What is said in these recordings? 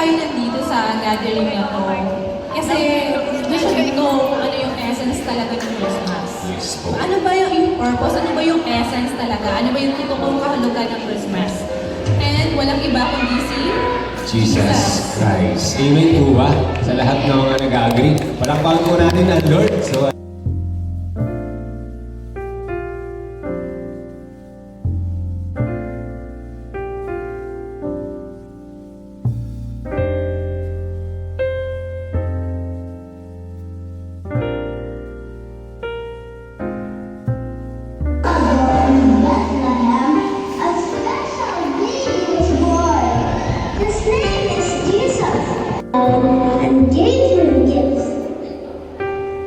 tayo nandito sa gathering na to? Kasi we should know kung ano yung essence talaga ng Christmas. Yes po. Ano ba yung purpose? Ano ba yung essence talaga? Ano ba yung totoong kahulugan ng Christmas? And walang iba kundi si Jesus Christ. Amen po ba? Sa lahat ng mga nag-agree. Palakpakan po natin ang Lord. So, Bethlehem, a special baby was born. His name is Jesus. And gave him gifts.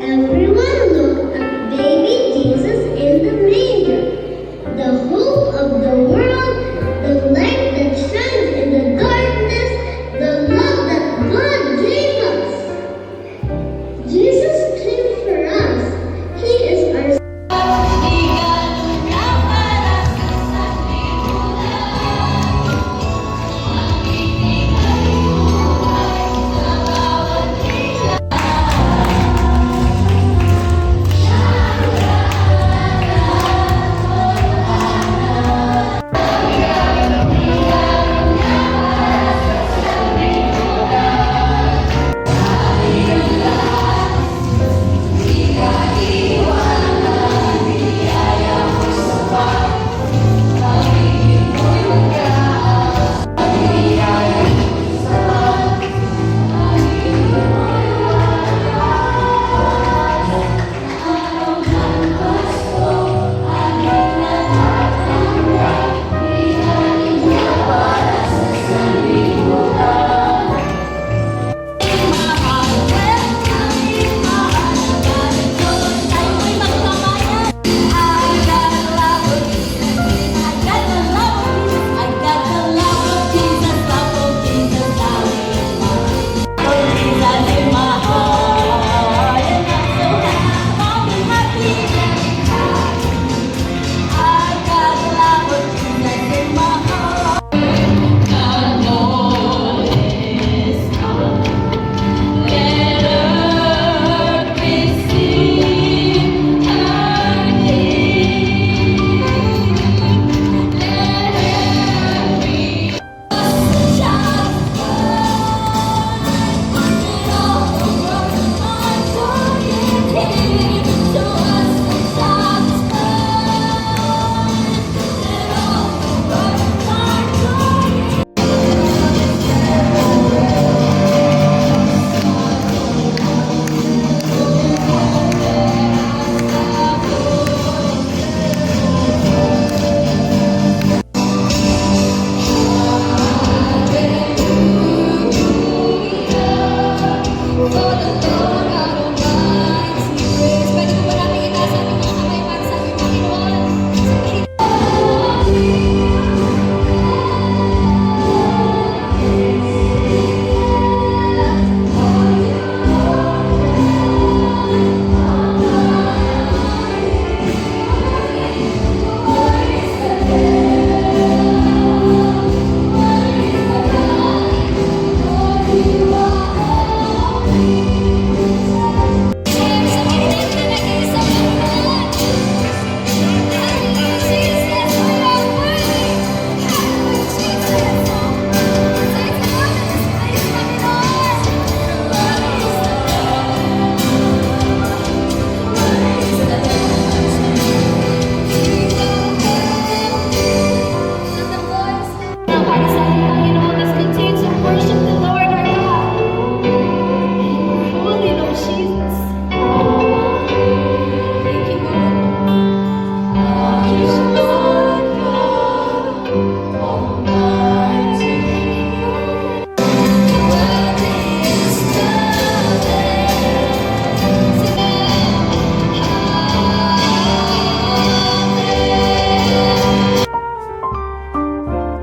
Everyone looked at baby Jesus in the manger, the hope of the world, the light that shines in the darkness, the love that God gave us. Jesus came for us. He is our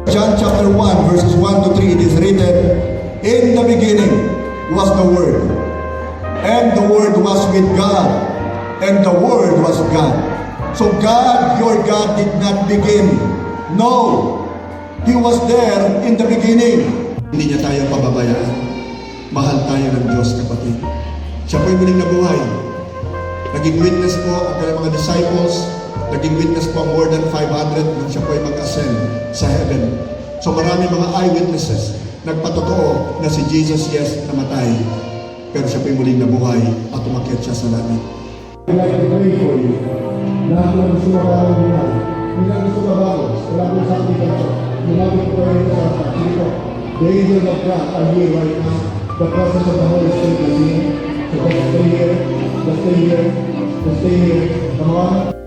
John chapter 1 verses 1 to 3, it is written, "In the beginning was the Word, and the Word was with God, and the Word was God." So God, your God, did not begin. No, He was there in the beginning. Hindi niya tayo pababayaan. Mahal tayo ng Diyos, kapatid. Siya po'y muling nabuhay. Naging witness po ang kanyang mga disciples. Naging witness po ang more than 500 nung siya po'y mag-ascend sa heaven. So marami mga eyewitnesses nagpatotoo na si Jesus, yes, namatay. Pero siya po'y muling nabuhay at umakyat siya sa langit. I'd like to pray for you. Lahat ng gusto mabago nila. Hindi lang gusto mabago. Wala po sa ating ito. Lumapit po rin sa ating ito. The angels of God are here right now. The presence of the Holy Spirit is here. So just stay here. Just stay here. Just stay here. Come on.